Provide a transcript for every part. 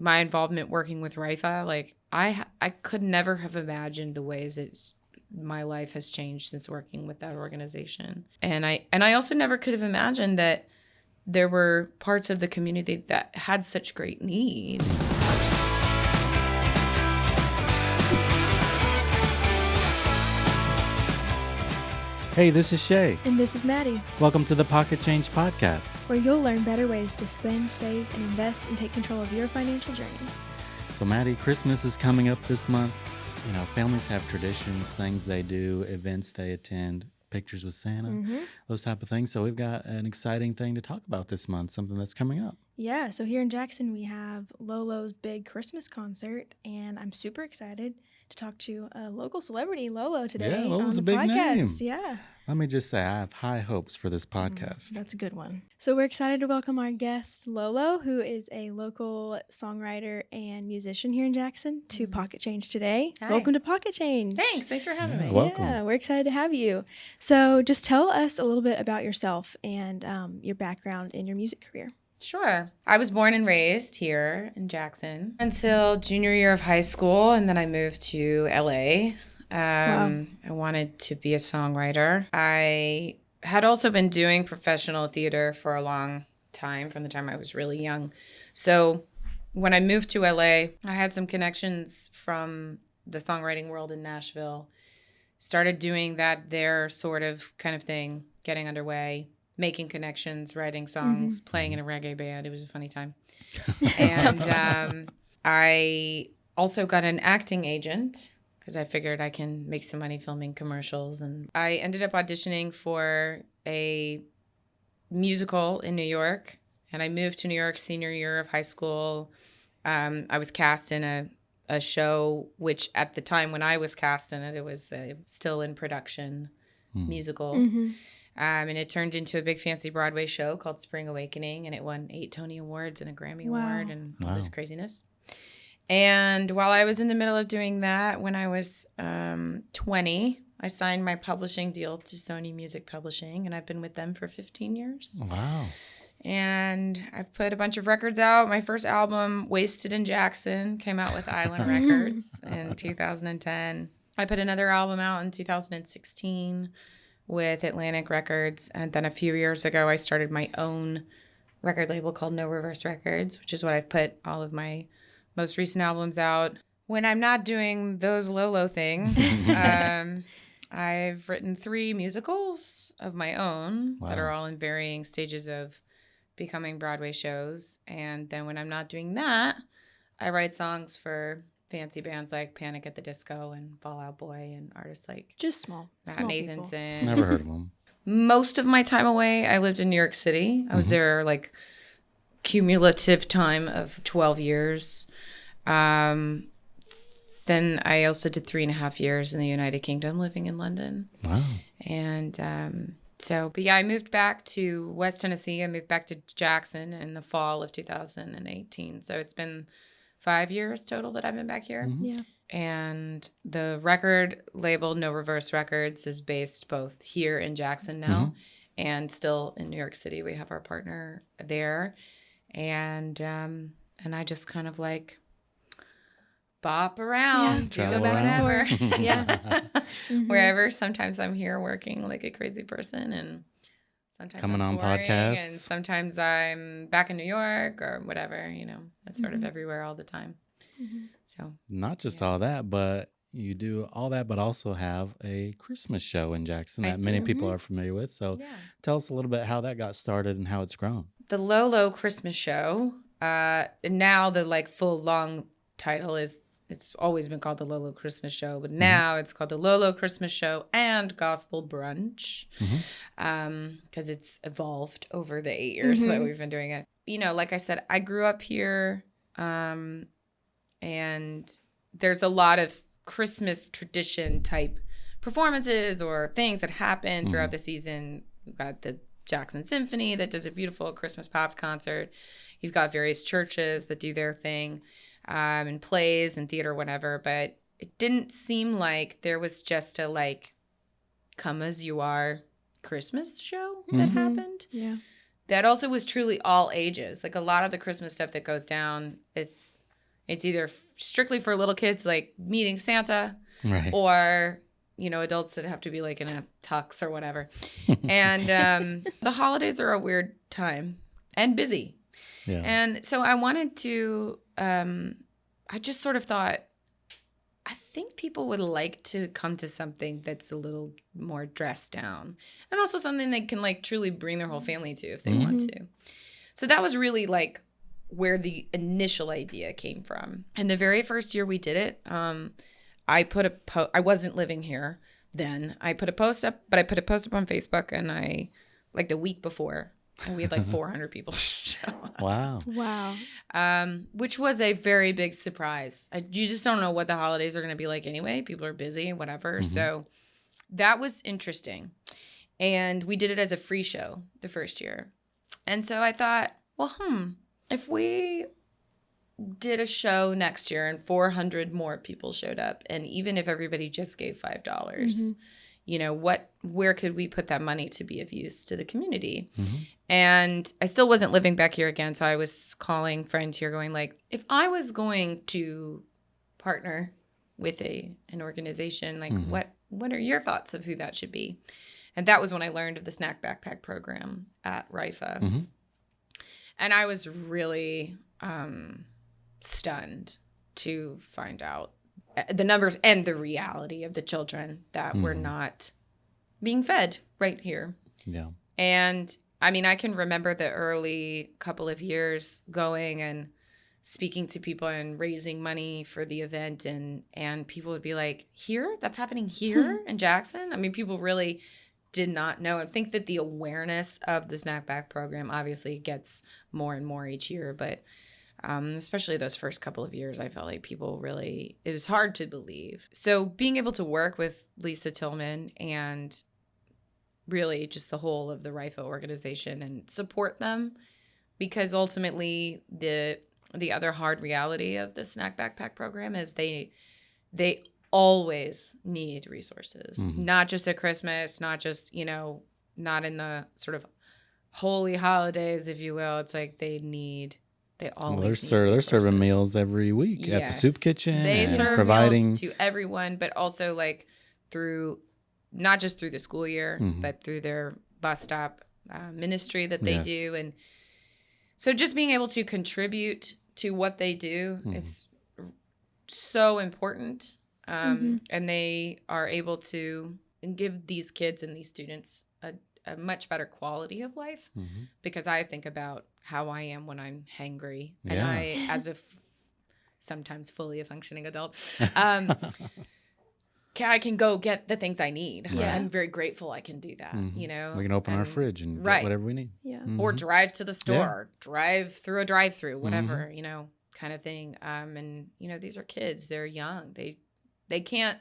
my involvement working with RIFA, like I could never have imagined the ways that my life has changed since working with that organization. And I also never could have imagined that there were parts of the community that had such great need. Hey, this is Shay. And this is Maddie. Welcome to the Pocket Change Podcast, where you'll learn better ways to spend, save, and invest and take control of your financial journey. So Maddie, Christmas is coming up this month. You know, families have traditions, things they do, events they attend, pictures with Santa, those type of things. So we've got an exciting thing to talk about this month, something that's coming up. Yeah, so here in Jackson, we have Lolo's big Christmas concert, and I'm super excited to talk to a local celebrity, Lolo, today Yeah, Lolo's on the a big podcast. name. Yeah. Let me just say, I have high hopes for this podcast. That's a good one. So we're excited to welcome our guest, Lolo, who is a local songwriter and musician here in Jackson, to Pocket Change today. Hi. Welcome to Pocket Change. Thanks for having me. Welcome. Yeah, we're excited to have you. So just tell us a little bit about yourself and your background in your music career. Sure. I was born and raised here in Jackson until junior year of high school, and then I moved to LA. Wow. I wanted to be a songwriter. I had also been doing professional theater for a long time, from the time I was really young. So when I moved to LA, I had some connections from the songwriting world in Nashville. Started doing that there sort of kind of thing, getting underway, making connections, writing songs, playing in a reggae band. It was a funny time. And I also got an acting agent because I figured I can make some money filming commercials. And I ended up auditioning for a musical in New York. And I moved to New York senior year of high school. I was cast in a show, which at the time when I was cast in it, it was still in production musical. And it turned into a big fancy Broadway show called Spring Awakening, and it won 8 Tony Awards and a Grammy Award and all this craziness. And while I was in the middle of doing that, when I was 20, I signed my publishing deal to Sony Music Publishing, and I've been with them for 15 years. Wow. And I've put a bunch of records out. My first album, Wasted in Jackson, came out with Island Records in 2010. I put another album out in 2016 with Atlantic Records. And then a few years ago, I started my own record label called No Reverse Records, which is what I've put all of my most recent albums out. When I'm not doing those Lolo things, I've written 3 musicals of my own that are all in varying stages of becoming Broadway shows. And then when I'm not doing that, I write songs for fancy bands like Panic at the Disco and Fall Out Boy and artists like Just small Matt people. Nathanson. Never heard of them. Most of my time away, I lived in New York City. I was there like cumulative time of 12 years. Then I also did 3.5 years in the United Kingdom living in London. Wow. And but yeah, I moved back to West Tennessee. I moved back to Jackson in the fall of 2018. So it's been 5 years total that I've been back here. Yeah. And the record label, No Reverse Records, is based both here in Jackson now and still in New York City. We have our partner there. And I just kind of like bop around, do Travel whatever. Yeah. Wherever. Sometimes I'm here working like a crazy person, and sometimes Coming I'm on touring, podcasts. and sometimes I'm back in New York or whatever, that's sort of everywhere all the time. So Not just all that, but you do all that, but also have a Christmas show in Jackson I that many do. people are familiar with. So tell us a little bit how that got started and how it's grown. the Lolo Christmas show, now the like full long title is, it's always been called the Lolo Christmas Show, but now it's called the Lolo Christmas Show and Gospel Brunch, because it's evolved over the 8 years that we've been doing it. Like I said, I grew up here, and there's a lot of Christmas tradition type performances or things that happen throughout the season. We've got the Jackson Symphony that does a beautiful Christmas Pops concert. You've got various churches that do their thing, and plays and theater, whatever. But it didn't seem like there was just a like come as you are Christmas show that happened. Yeah. That also was truly all ages. Like a lot of the Christmas stuff that goes down, it's It's either strictly for little kids, like meeting Santa, Right. or, adults that have to be like in a tux or whatever. And the holidays are a weird time and busy. Yeah. And so I wanted to, I just sort of thought, I think people would like to come to something that's a little more dressed down, and also something they can like truly bring their whole family to if they want to. So that was really like where the initial idea came from. And the very first year we did it, I put I wasn't living here then. I put a post up, but I put a post up on Facebook, and like the week before, and we had like 400 people show up. Wow. Which was a very big surprise. You just don't know what the holidays are going to be like anyway. People are busy, whatever. So that was interesting. And we did it as a free show the first year. And so I thought, well, if we did a show next year and 400 more people showed up, and even if everybody just gave $5, where could we put that money to be of use to the community? And I still wasn't living back here again, so I was calling friends here going like, if I was going to partner with an organization, like what are your thoughts of who that should be? And that was when I learned of the Snack Backpack program at RIFA. And I was really stunned to find out the numbers and the reality of the children that were not being fed right here. Yeah. And I mean, I can remember the early couple of years going and speaking to people and raising money for the event, and people would be like, here? That's happening here in Jackson? I mean, people really did not know. I think that the awareness of the Snack Back program obviously gets more and more each year, but especially those first couple of years, I felt like people really, it was hard to believe. So being able to work with Lisa Tillman and really just the whole of the RIFA organization and support them, because ultimately the other hard reality of the Snack Backpack program is they always need resources, not just at Christmas, not just, not in the sort of holy holidays, if you will. It's like they always need they're resources. serving meals every week at the soup kitchen. They and serve providing meals to everyone, but also like not just through the school year, but through their bus stop ministry that they do. And so just being able to contribute to what they do is so important. And they are able to give these kids and these students a much better quality of life, because I think about how I am when I'm hangry. And I, as a sometimes fully a functioning adult, I can go get the things I need. Yeah. I'm very grateful I can do that, we can open our fridge and get whatever we need. Yeah. Or drive to the store, drive through a drive-through, whatever, kind of thing. And, these are kids. They're young. They can't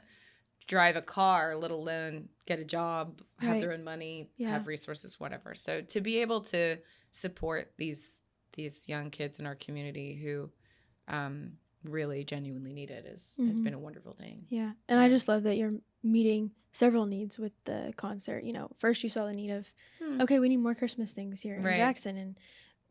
drive a car, let alone get a job, have their own money, have resources, whatever. So to be able to support these young kids in our community who really genuinely need it has been a wonderful thing. Yeah. And I just love that you're meeting several needs with the concert. First you saw the need of, okay, we need more Christmas things here in Jackson and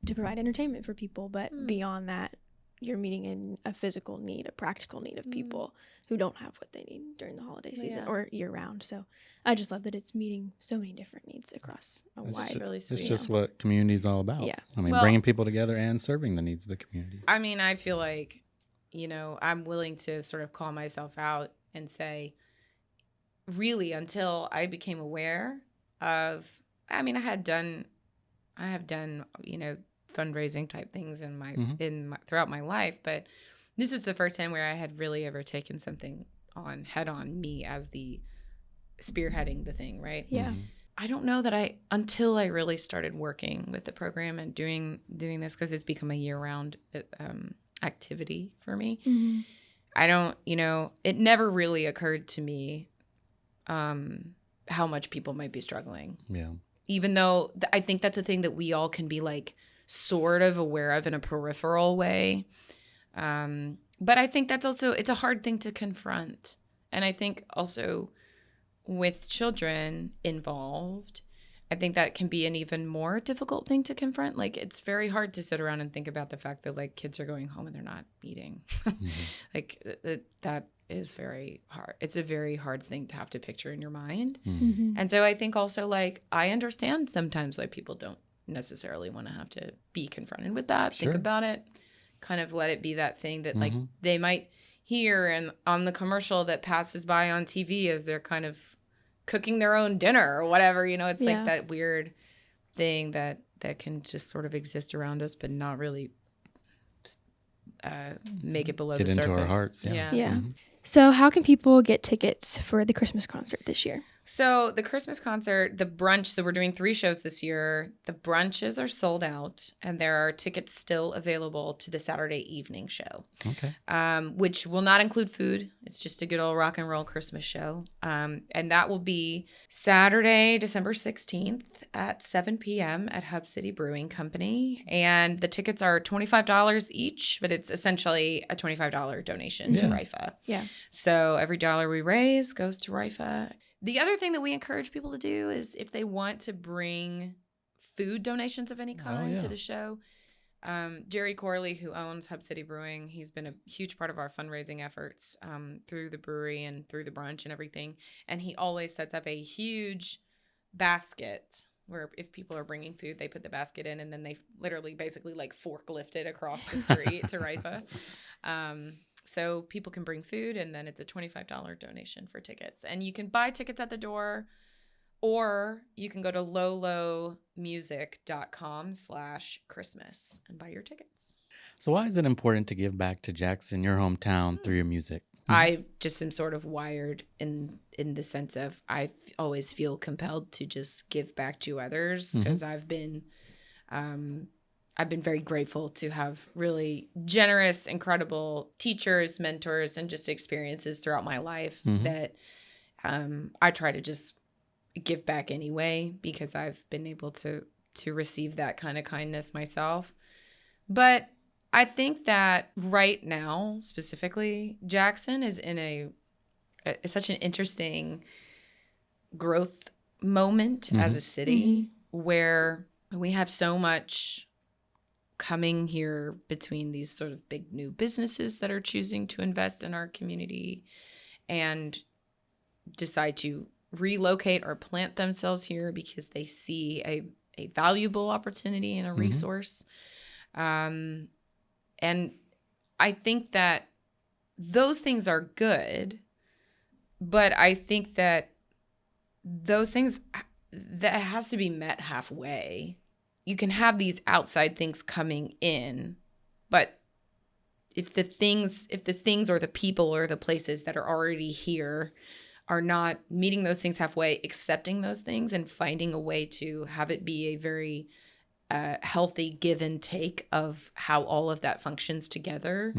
to provide entertainment for people. But beyond that, you're meeting a physical need, a practical need of people who don't have what they need during the holiday season or year round. So I just love that it's meeting so many different needs across a wide. Really sweet. It's just what community is all about. Yeah. I mean, bringing people together and serving the needs of the community. I mean, I feel like, I'm willing to sort of call myself out and say, really, until I became aware of, I have done, fundraising type things throughout my life, but this was the first time where I had really ever taken something head on, me as the spearheading the thing, right? Yeah. I don't know that until I really started working with the program and doing this, because it's become a year-round activity for me. I don't, it never really occurred to me how much people might be struggling. Yeah. Even though I think that's a thing that we all can be like sort of aware of in a peripheral way. But I think that's also, it's a hard thing to confront. And I think also with children involved, I think that can be an even more difficult thing to confront. Like, it's very hard to sit around and think about the fact that, like, kids are going home and they're not eating. Like, that is very hard. It's a very hard thing to have to picture in your mind. And so I think also, like, I understand sometimes why people don't necessarily want to have to be confronted with that. Think about it. Kind of let it be that thing that, like, they might hear and on the commercial that passes by on TV as they're kind of cooking their own dinner or whatever, you know, it's like that weird thing that can just sort of exist around us, but not really make it below the surface. Get into our hearts. Yeah. So how can people get tickets for the Christmas concert this year? So the Christmas concert, the brunch, so we're doing 3 shows this year. The brunches are sold out, and there are tickets still available to the Saturday evening show, which will not include food. It's just a good old rock and roll Christmas show. And that will be Saturday, December 16th at 7 p.m. at Hub City Brewing Company. And the tickets are $25 each, but it's essentially a $25 donation to RIFA. Yeah. So every dollar we raise goes to RIFA. The other thing that we encourage people to do is if they want to bring food donations of any kind to the show, Jerry Corley, who owns Hub City Brewing, he's been a huge part of our fundraising efforts through the brewery and through the brunch and everything. And he always sets up a huge basket where if people are bringing food, they put the basket in and then they literally basically like forklift it across the street to RIFA. So people can bring food, and then it's a $25 donation for tickets. And you can buy tickets at the door, or you can go to lolomusic.com/Christmas and buy your tickets. So why is it important to give back to Jackson, your hometown, through your music? I just am sort of wired in the sense of I always feel compelled to just give back to others because I've been very grateful to have really generous, incredible teachers, mentors, and just experiences throughout my life that I try to just give back anyway because I've been able to receive that kind of kindness myself. But I think that right now, specifically, Jackson is in such an interesting growth moment as a city where we have so much coming here between these sort of big new businesses that are choosing to invest in our community and decide to relocate or plant themselves here because they see a valuable opportunity and a resource. And I think that those things are good, but I think that those things, that has to be met halfway. You can have these outside things coming in, but if the things or the people or the places that are already here are not meeting those things halfway, accepting those things and finding a way to have it be a very healthy give and take of how all of that functions together.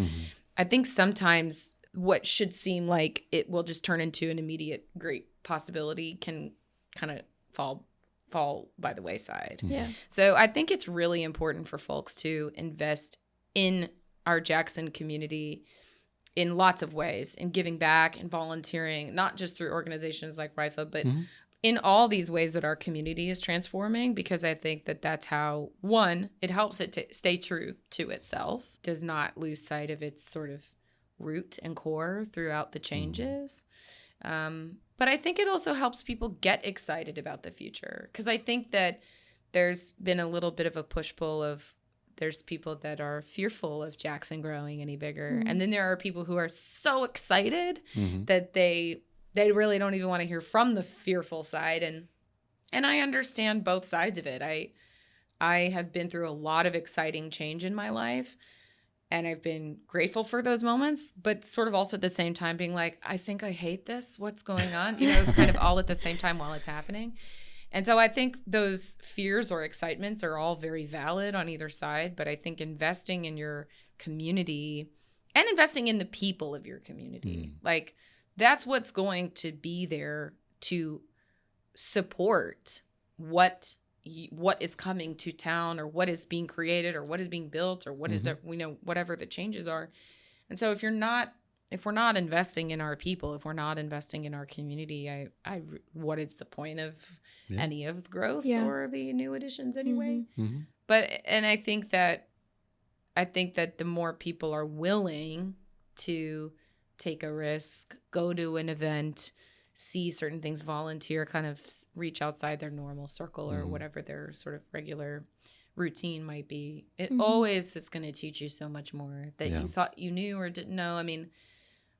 I think sometimes what should seem like it will just turn into an immediate great possibility can kind of fall by the wayside. So I think it's really important for folks to invest in our Jackson community in lots of ways, in giving back and volunteering, not just through organizations like RIFA, but in all these ways that our community is transforming, because I think that that's how, one, it helps it to stay true to itself, does not lose sight of its sort of root and core throughout the changes. But I think it also helps people get excited about the future, because I think that there's been a little bit of a push-pull of there's people that are fearful of Jackson growing any bigger. And then there are people who are so excited that they really don't even want to hear from the fearful side. And I understand both sides of it. I have been through a lot of exciting change in my life, and I've been grateful for those moments, but sort of also at the same time being like, I think I hate this. What's going on? You know, kind of all at the same time while it's happening. And so I think those fears or excitements are all very valid on either side, but I think investing in your community and investing in the people of your community, like that's what's going to be there to support what is coming to town, or what is being created, or what is being built, or what is it, whatever the changes are. And so if you're not if we're not investing in our people, if we're not investing in our community, what is the point of any of the growth or the new additions anyway? Mm-hmm. But, and I think that the more people are willing to take a risk, go to an event, see certain things, volunteer, kind of reach outside their normal circle or whatever their sort of regular routine might be, it always is going to teach you so much more that you thought you knew or didn't know. I mean,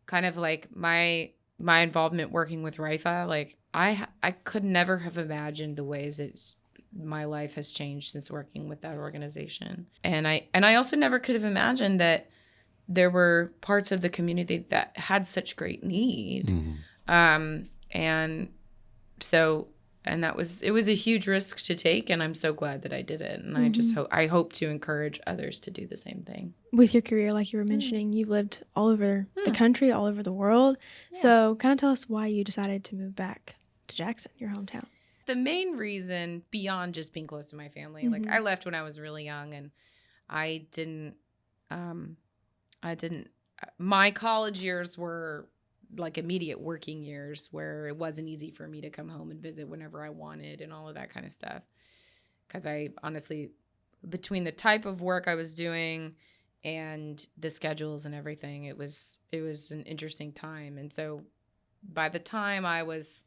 kind of like my involvement working with RIFA, like I could never have imagined the ways my life has changed since working with that organization. And I also never could have imagined that there were parts of the community that had such great need. And so, and it was a huge risk to take, and I'm so glad that I did it. And I hope to encourage others to do the same thing. With your career, like you were mentioning, you've lived all over the country, all over the world. Yeah. So kind of tell us why you decided to move back to Jackson, your hometown. The main reason, beyond just being close to my family, like I left when I was really young, and I didn't, my college years were like immediate working years where it wasn't easy for me to come home and visit whenever I wanted and all of that kind of stuff. Because I honestly, between the type of work I was doing and the schedules and everything, it was an interesting time. And so by the time I was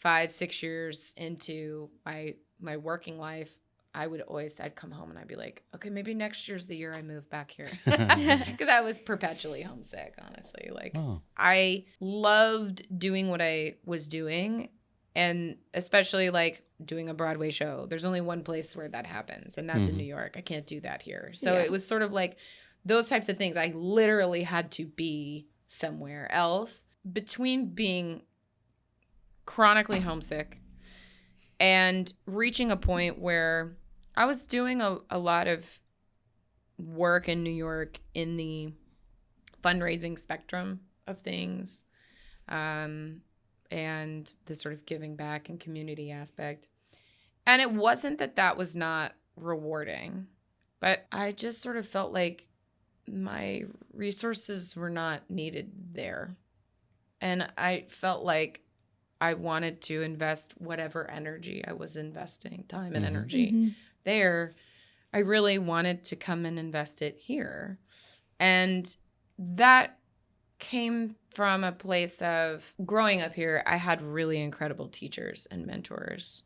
5-6 years into my working life, I'd come home and I'd be like, okay, maybe next year's the year I move back here. Because I was perpetually homesick, honestly. Like, I loved doing what I was doing, and especially like doing a Broadway show. There's only one place where that happens, and that's in New York. I can't do that here. So it was sort of like those types of things. I literally had to be somewhere else. Between being chronically homesick and reaching a point where I was doing a lot of work in New York in the fundraising spectrum of things, and the sort of giving back and community aspect. And it wasn't that was not rewarding, but I just sort of felt like my resources were not needed there. And I felt like I wanted to invest whatever energy I was investing, time and energy there. I really wanted to come and invest it here. And that came from a place of growing up here. I had really incredible teachers and mentors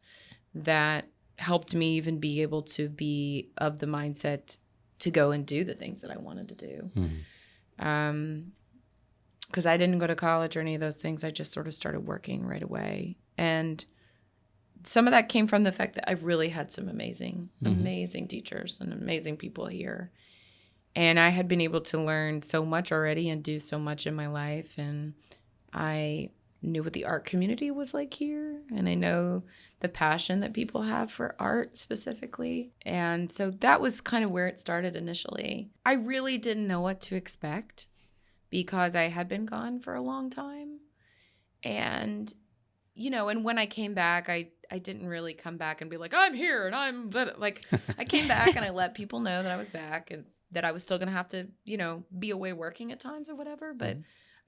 that helped me even be able to be of the mindset to go and do the things that I wanted to do. Because I didn't go to college or any of those things. I just sort of started working right away. And some of that came from the fact that I really had some amazing teachers and amazing people here. And I had been able to learn so much already and do so much in my life. And I knew what the art community was like here. And I know the passion that people have for art specifically. And so that was kind of where it started initially. I really didn't know what to expect, because I had been gone for a long time. And, and when I came back, I didn't really come back and be like, I'm here and I'm like, I came back and I let people know that I was back and that I was still going to have to, be away working at times or whatever. But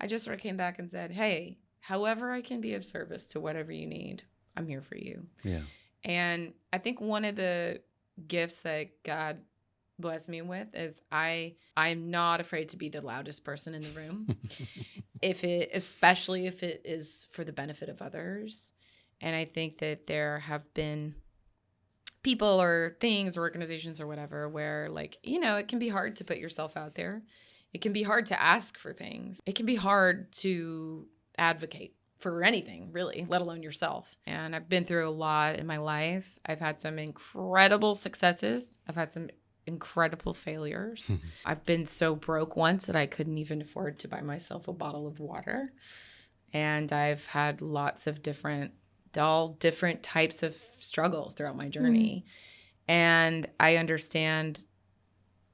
I just sort of came back and said, hey, however I can be of service to whatever you need, I'm here for you. Yeah. And I think one of the gifts that God bless me with is I'm not afraid to be the loudest person in the room, especially if it is for the benefit of others. And I think that there have been people or things or organizations or whatever where, like, it can be hard to put yourself out there. It can be hard to ask for things. It can be hard to advocate for anything, really, let alone yourself. And I've been through a lot in my life. I've had some incredible successes. I've had some incredible failures. I've been so broke once that I couldn't even afford to buy myself a bottle of water. And I've had lots of different types of struggles throughout my journey. And I understand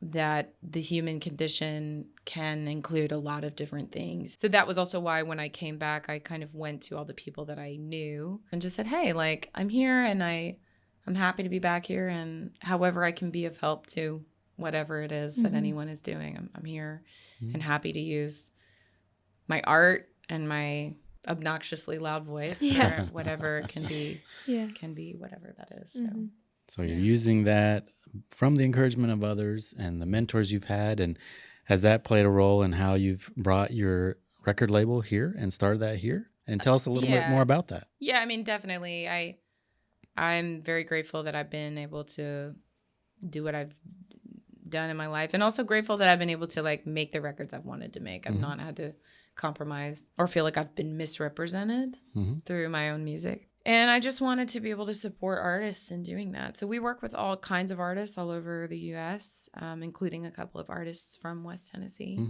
that the human condition can include a lot of different things. So that was also why when I came back, I kind of went to all the people that I knew and just said, hey, like, I'm here and I'm happy to be back here, and however I can be of help to whatever it is that anyone is doing, I'm here and happy to use my art and my obnoxiously loud voice, or whatever can be whatever that is. So. So you're using that from the encouragement of others and the mentors you've had, and has that played a role in how you've brought your record label here and started that here? And tell us a little bit more about that. Yeah, I mean, definitely. I'm very grateful that I've been able to do what I've done in my life, and also grateful that I've been able to like make the records I've wanted to make. I've not had to compromise or feel like I've been misrepresented through my own music. And I just wanted to be able to support artists in doing that. So we work with all kinds of artists all over the U.S., including a couple of artists from West Tennessee.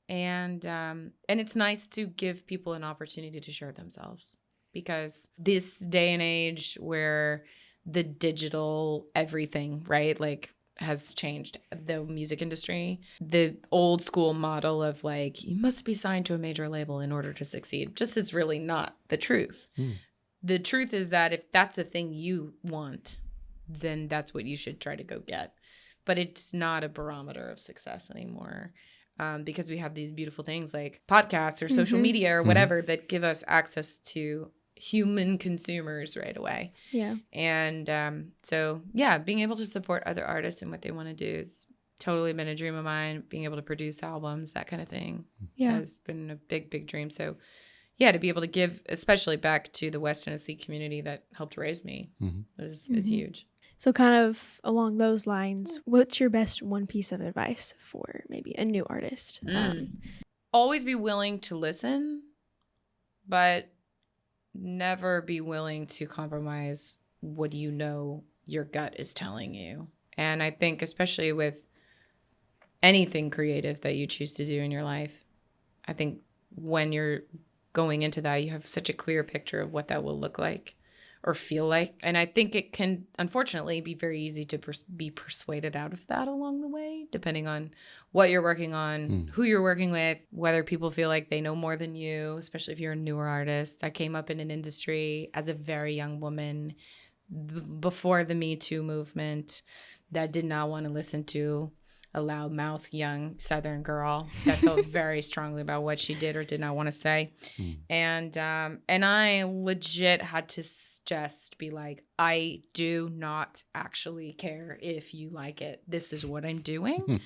And it's nice to give people an opportunity to share themselves, because this day and age where the digital everything, right, like has changed the music industry. The old school model of like, you must be signed to a major label in order to succeed just is really not the truth. The truth is that if that's a thing you want, then that's what you should try to go get. But it's not a barometer of success anymore, because we have these beautiful things like podcasts or social media or whatever that give us access to human consumers right away. Yeah. And so, yeah, being able to support other artists and what they want to do has totally been a dream of mine. Being able to produce albums, that kind of thing, has been a big, big dream. So, yeah, to be able to give, especially back to the West Tennessee community that helped raise me, is huge. So kind of along those lines, what's your best one piece of advice for maybe a new artist? Always be willing to listen, but never be willing to compromise what you know your gut is telling you. And I think especially with anything creative that you choose to do in your life, I think when you're going into that, you have such a clear picture of what that will look like or feel like. And I think it can, unfortunately, be very easy to be persuaded out of that along the way, depending on what you're working on, who you're working with, whether people feel like they know more than you, especially if you're a newer artist. I came up in an industry as a very young woman before the Me Too movement that did not want to listen to a loudmouth young Southern girl that felt very strongly about what she did or did not want to say. And I legit had to just be like, I do not actually care if you like it. This is what I'm doing,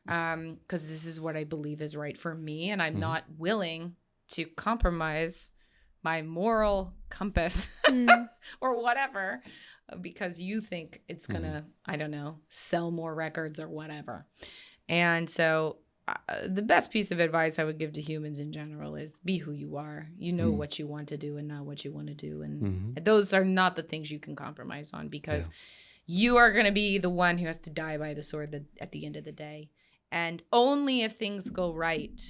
because this is what I believe is right for me. And I'm not willing to compromise my moral compass or whatever, because you think it's going to, I don't know, sell more records or whatever. And so the best piece of advice I would give to humans in general is be who you are. You know what you want to do and not what you want to do. And those are not the things you can compromise on, because you are going to be the one who has to die by the sword at the end of the day. And only if things go right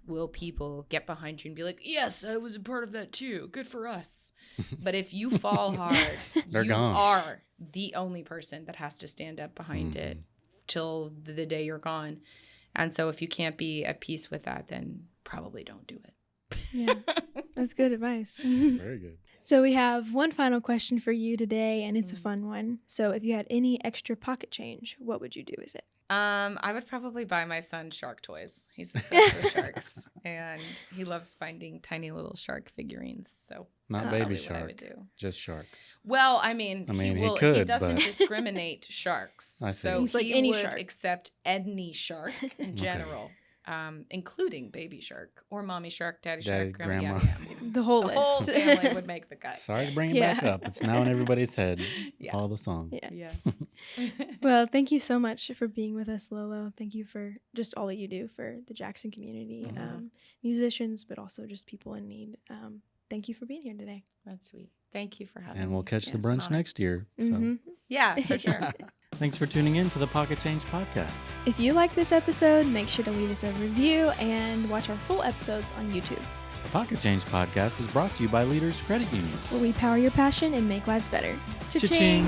will people get behind you and be like, yes, I was a part of that too. Good for us. But if you fall hard, you gone. are the only person that has to stand up behind it till the day you're gone. And so if you can't be at peace with that, then probably don't do it. Yeah, that's good advice. Very good. So we have one final question for you today, and it's a fun one. So if you had any extra pocket change, what would you do with it? I would probably buy my son shark toys. He's obsessed with sharks, and he loves finding tiny little shark figurines. So not that's baby probably shark, what I would do. just sharks. Well, I mean he doesn't but... discriminate sharks. I see. So he's like he any would shark. accept any shark in general, including baby shark or mommy shark, daddy shark, grandma. Yeah. The whole The whole family would make the cut. Sorry to bring it back up. It's now in everybody's head. All the song. Yeah. Well, thank you so much for being with us, Lolo. Thank you for just all that you do for the Jackson community, musicians, but also just people in need. Thank you for being here today. That's sweet. Thank you for having me. And we'll catch the brunch next year. So. Yeah, for sure. Thanks for tuning in to the Pocket Change Podcast. If you liked this episode, make sure to leave us a review and watch our full episodes on YouTube. The Pocket Change Podcast is brought to you by Leaders Credit Union, where we power your passion and make lives better. Cha-ching!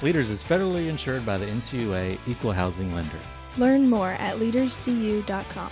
Leaders is federally insured by the NCUA Equal Housing Lender. Learn more at leaderscu.com.